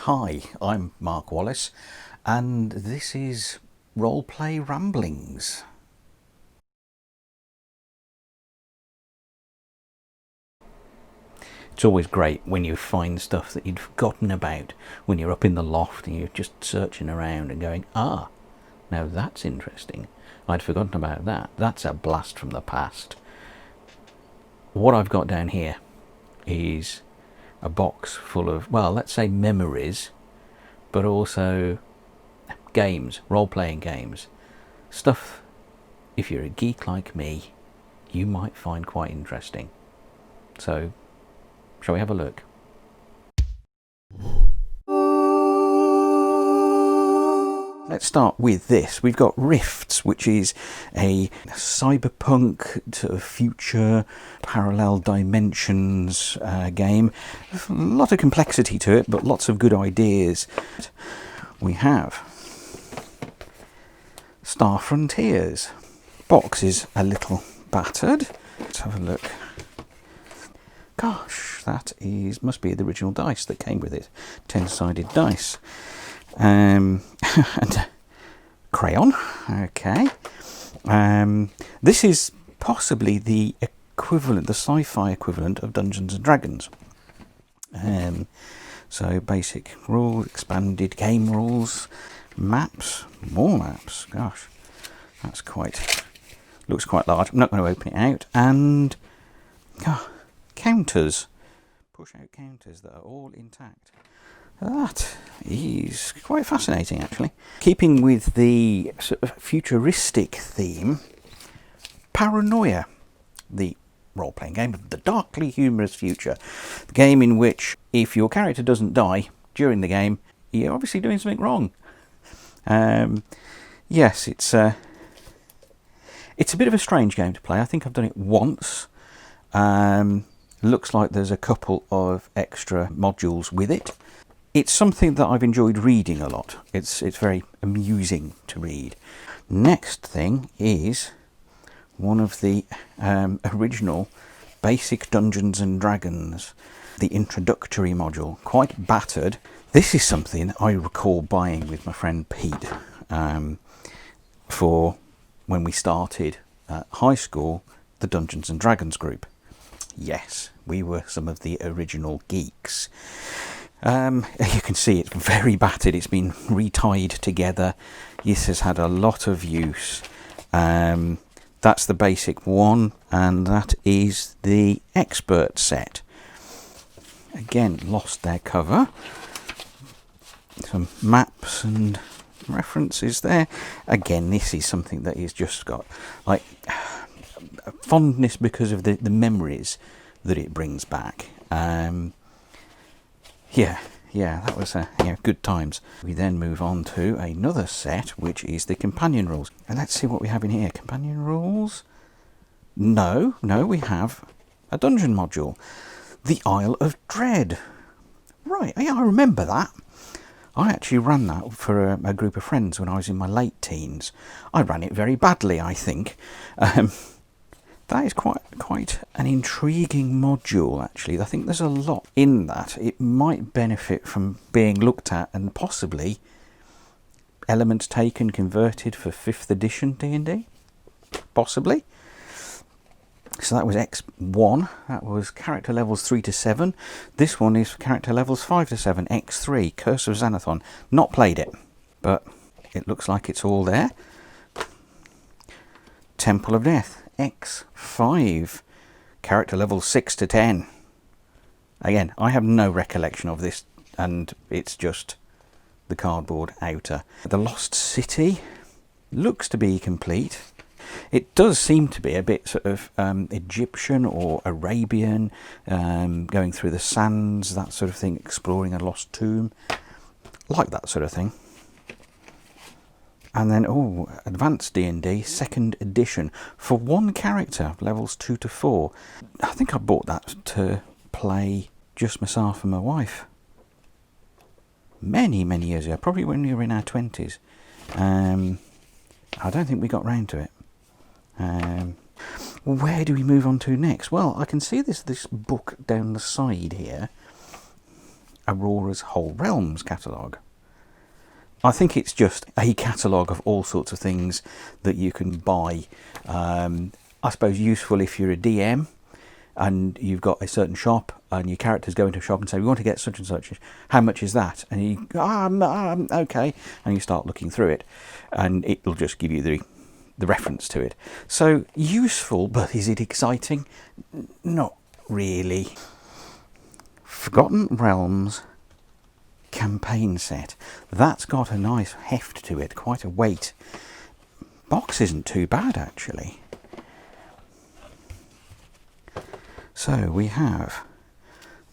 Hi, I'm Mark Wallace, and this is Roleplay Ramblings. It's always great when you find stuff that you'd forgotten about when you're up in the loft and you're just searching around and going, now that's interesting. I'd forgotten about that. That's a blast from the past. What I've got down here is a box full of, well, let's say memories, but also games, role-playing games. Stuff, if you're a geek like me, you might find quite interesting. So, shall we have a look? Let's start with this. We've got Rifts, which is a cyberpunk sort of future parallel dimensions game. A lot of complexity to it, but lots of good ideas. We have Star Frontiers. Box is a little battered. Let's have a look. Gosh, that must be the original dice that came with it. 10-sided dice. And crayon. Okay. This is possibly the equivalent, the sci-fi equivalent of Dungeons and Dragons. So basic rules, expanded game rules, maps, more maps. Gosh, that's looks quite large. I'm not going to open it out. And counters, push-out counters that are all intact. That is quite fascinating, actually. Keeping with the sort of futuristic theme, Paranoia, the role-playing game of the darkly humorous future. The game in which, if your character doesn't die during the game, you're obviously doing something wrong. Yes, it's a bit of a strange game to play. I think I've done it once. Looks like there's a couple of extra modules with it. It's something that I've enjoyed reading a lot. It's very amusing to read. Next thing is one of the original basic Dungeons and Dragons, the introductory module, quite battered. This is something I recall buying with my friend Pete for when we started at high school, the Dungeons and Dragons group. Yes, we were some of the original geeks. You can see it's very battered. It's been retied together. This has had a lot of use. That's the basic one, and that is the expert set. Again, lost their cover. Some maps and references there. Again, this is something that has just got like fondness because of the memories that it brings back. Yeah, that was good times. We then move on to another set, which is the companion rules. And let's see what we have in here. Companion rules? No, we have a dungeon module. The Isle of Dread. Right, yeah, I remember that. I actually ran that for a group of friends when I was in my late teens. I ran it very badly, I think. That is quite an intriguing module, actually. I think there's a lot in that. It might benefit from being looked at and possibly elements taken, converted for 5th edition D&D. Possibly. So that was X1. That was character levels 3 to 7. This one is for character levels 5 to 7. X3, Curse of Xanathon. Not played it, but it looks like it's all there. Temple of Death. X5, character level 6 to 10. Again, I have no recollection of this, and it's just the cardboard outer. The Lost City looks to be complete. It does seem to be a bit sort of Egyptian or Arabian, going through the sands, that sort of thing, exploring a lost tomb, like that sort of thing. And then, Advanced D&D, 2nd edition, for one character, levels 2 to 4. I think I bought that to play just myself and my wife. Many, many years ago, probably when we were in our 20s. I don't think we got round to it. Where do we move on to next? Well, I can see this book down the side here. Aurora's Whole Realms catalogue. I think it's just a catalogue of all sorts of things that you can buy. I suppose useful if you're a DM and you've got a certain shop and your characters go into a shop and say, we want to get such and such, how much is that? And you go, okay, and you start looking through it and it'll just give you the reference to it. So useful, but is it exciting? Not really. Forgotten Realms campaign set. That's got a nice heft to it, quite a weight. Box isn't too bad actually. So we have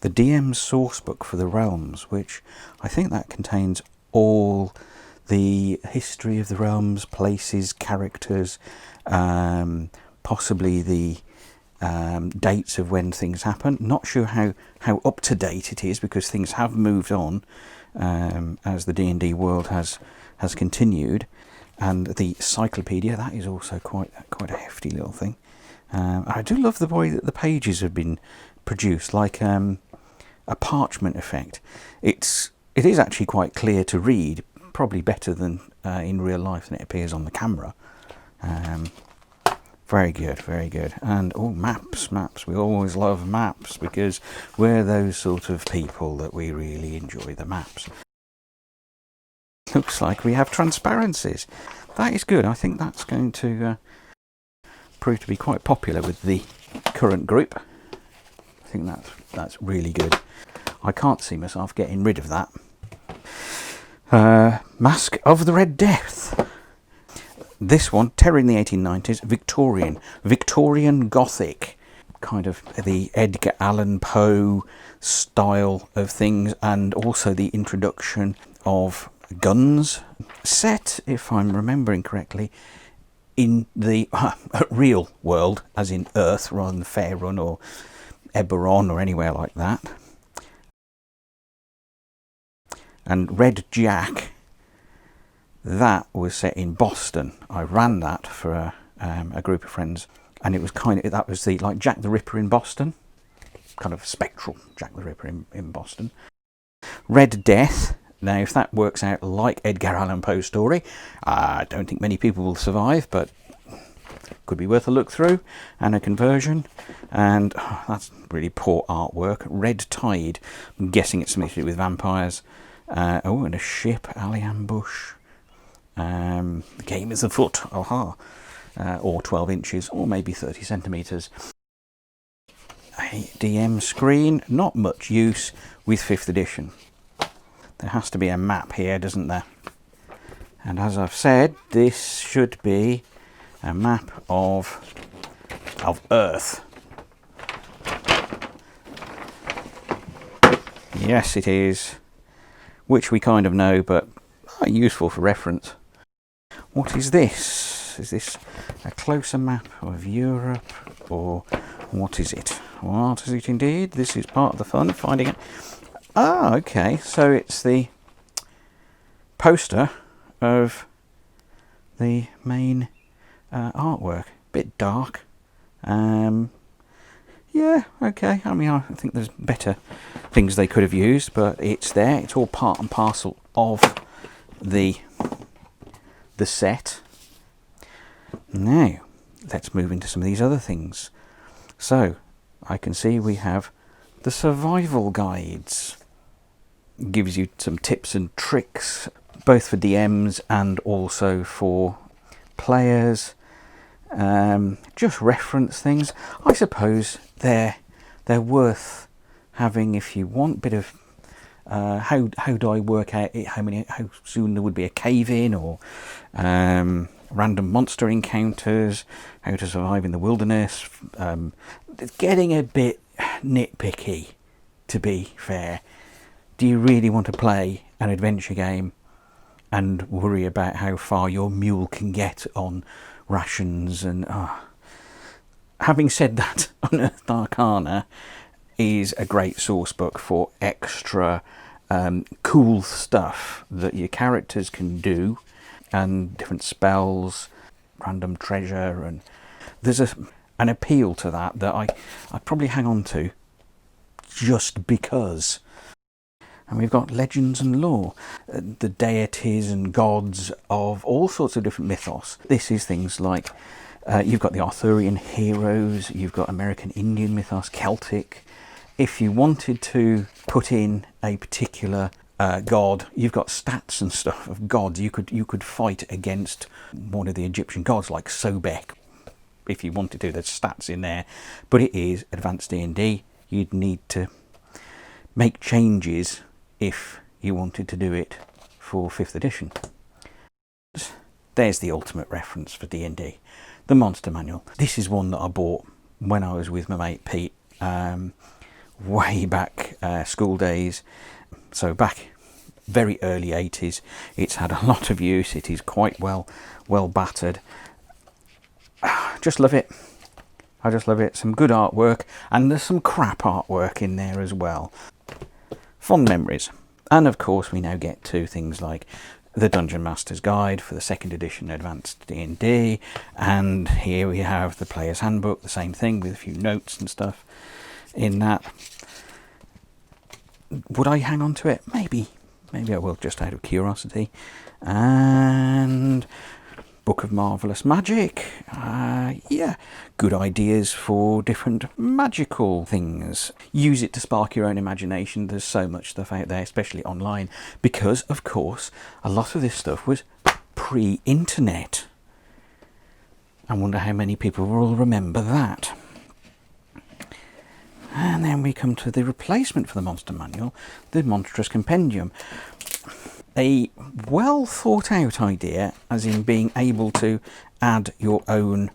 the DM's sourcebook for the realms, which I think that contains all the history of the realms, places, characters, possibly the dates of when things happen. Not sure how up to date it is, because things have moved on as the D&D world has continued. And the cyclopedia, that is also quite a hefty little thing. I do love the way that the pages have been produced, like a parchment effect. It is actually quite clear to read, probably better than in real life than it appears on the camera. Very good, very good. And maps. We always love maps because we're those sort of people that we really enjoy the maps. Looks like we have transparencies. That is good. I think that's going to prove to be quite popular with the current group. I think that's really good. I can't see myself getting rid of that. Mask of the Red Death. This one, Terror in the 1890s, Victorian Gothic, kind of the Edgar Allan Poe style of things, and also the introduction of guns. Set, if I'm remembering correctly, in the real world, as in Earth, rather than Faerun or Eberron or anywhere like that. And Red Jack, that was set in Boston. I ran that for a group of friends, and it was that was like Jack the Ripper in Boston, kind of spectral Jack the Ripper in Boston. Red Death. Now, if that works out like Edgar Allan Poe's story, I don't think many people will survive, but could be worth a look through and a conversion. And that's really poor artwork. Red Tide. I'm guessing it's something to do with vampires. And a ship, alley ambush. The game is afoot. Or 12 inches, or maybe 30 centimetres. A DM screen, not much use with 5th edition. There has to be a map here, doesn't there? And as I've said, this should be a map of Earth. Yes, it is. Which we kind of know, but useful for reference. What is this? Is this a closer map of Europe, or what is it? What is it indeed? This is part of the fun, finding it. Ah, okay, so it's the poster of the main artwork. Bit dark. Yeah, okay. I mean, I think there's better things they could have used, but it's there. It's all part and parcel of the set. Now, let's move into some of these other things. So, I can see we have the survival guides. Gives you some tips and tricks, both for DMs and also for players. Just reference things. I suppose they're worth having if you want a bit of how do I work out how soon there would be a cave in, or random monster encounters, how to survive in the wilderness. It's getting a bit nitpicky, to be fair. Do you really want to play an adventure game and worry about how far your mule can get on rations? And having said that, Unearthed Arcana is a great source book for extra cool stuff that your characters can do, and different spells, random treasure, and there's an appeal to that I probably hang on to just because. And we've got legends and lore, the deities and gods of all sorts of different mythos. This is things like, you've got the Arthurian heroes, you've got American Indian mythos, Celtic. If you wanted to put in a particular god, you've got stats and stuff of gods. You could fight against one of the Egyptian gods like Sobek. If you wanted to, there's stats in there. But it is advanced D&D. You'd need to make changes if you wanted to do it for 5th edition. There's the ultimate reference for D&D, the Monster Manual. This is one that I bought when I was with my mate Pete, way back school days, so back very early 80s. It's had a lot of use. It is quite well battered. Just love it. I just love it. Some good artwork, and there's some crap artwork in there as well. Fond memories. And of course we now get to things like the Dungeon Master's Guide for the 2nd edition Advanced D&D, and here we have the Player's Handbook, the same thing with a few notes and stuff in that. Would I hang on to it? Maybe I will, just out of curiosity. And Book of Marvellous Magic. Yeah, good ideas for different magical things. Use it to spark your own imagination. There's so much stuff out there, especially online, because of course a lot of this stuff was pre-internet. I wonder how many people will remember that. And then we come to the replacement for the Monster Manual, the Monstrous Compendium. A well thought out idea, as in being able to add your own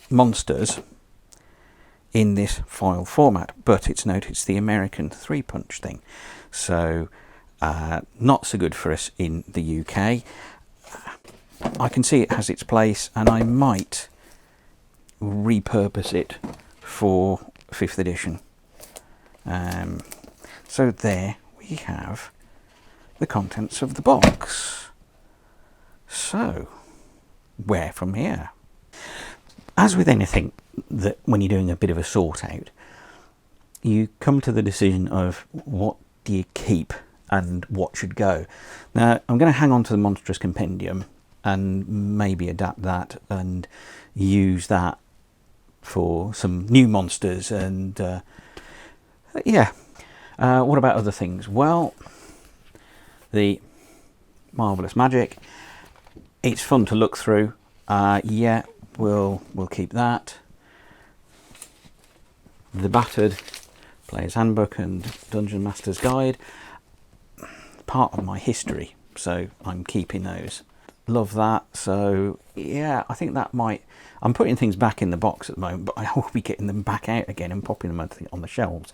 monsters in this file format, but it's the American 3-punch thing, so not so good for us in the UK. I can see it has its place, and I might repurpose it for 5th edition. So there we have the contents of the box. So where from here? As with anything that when you're doing a bit of a sort out, you come to the decision of what do you keep and what should go. Now I'm going to hang on to the Monstrous Compendium and maybe adapt that and use that for some new monsters, and yeah. What about other things? Well, the Marvellous Magic, it's fun to look through. Yeah, we'll keep that. The battered Player's Handbook and Dungeon Master's Guide, part of my history, so I'm keeping those. Love that. So yeah, I think that might, I'm putting things back in the box at the moment, but I will be getting them back out again and popping them on the shelves.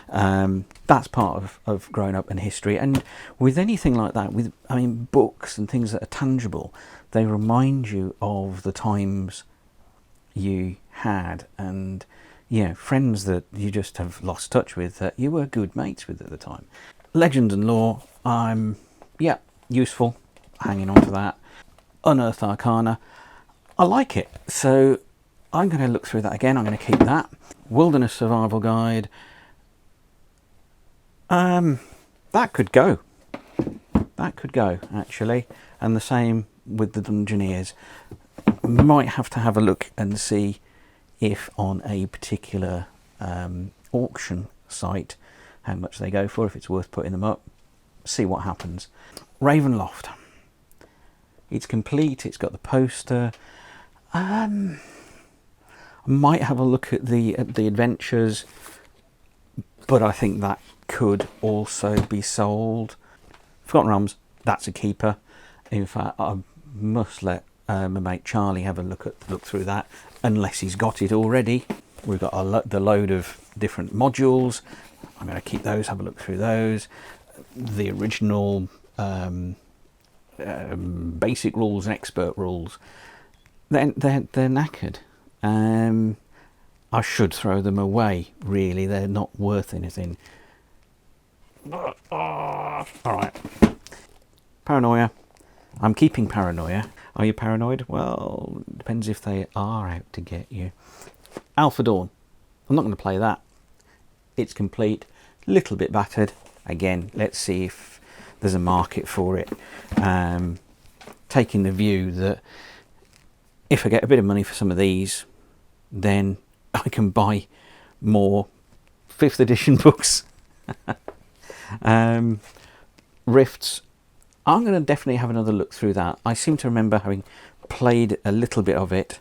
That's part of growing up in history. And with anything like that, I mean, books and things that are tangible, they remind you of the times you had, and friends that you just have lost touch with, that you were good mates with at the time. Legends and lore, yeah, useful, hanging on to that. Unearthed Arcana, I like it, so I'm going to look through that again. I'm going to keep that. Wilderness Survival Guide, that could go. That could go, actually. And the same with the Dungeoneers. Might have to have a look and see if on a particular auction site how much they go for, if it's worth putting them up. See what happens. Ravenloft. It's complete. It's got the poster. I might have a look at the adventures, but I think that could also be sold. Forgotten Realms, that's a keeper. In fact, I must let my mate Charlie have a look through that, unless he's got it already. We've got the load of different modules. I'm going to keep those, have a look through those. The original basic rules and expert rules, they're knackered. I should throw them away, really. They're not worth anything. Alright. Paranoia. I'm keeping Paranoia. Are you paranoid? Well, depends if they are out to get you. Alpha Dawn. I'm not going to play that. It's complete. little bit battered. Again, let's see if there's a market for it. Taking the view that if I get a bit of money for some of these, then I can buy more 5th edition books. Rifts, I'm going to definitely have another look through that. I seem to remember having played a little bit of it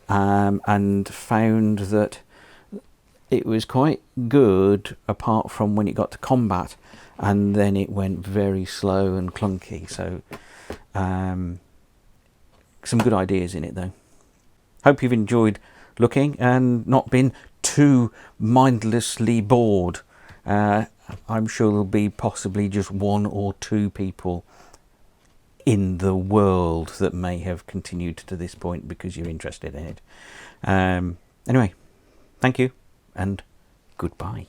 and found that it was quite good apart from when it got to combat, and then it went very slow and clunky. So some good ideas in it though. Hope you've enjoyed looking and not been too mindlessly bored. I'm sure there'll be possibly just 1 or 2 people in the world that may have continued to this point because you're interested in it. Anyway, thank you and goodbye.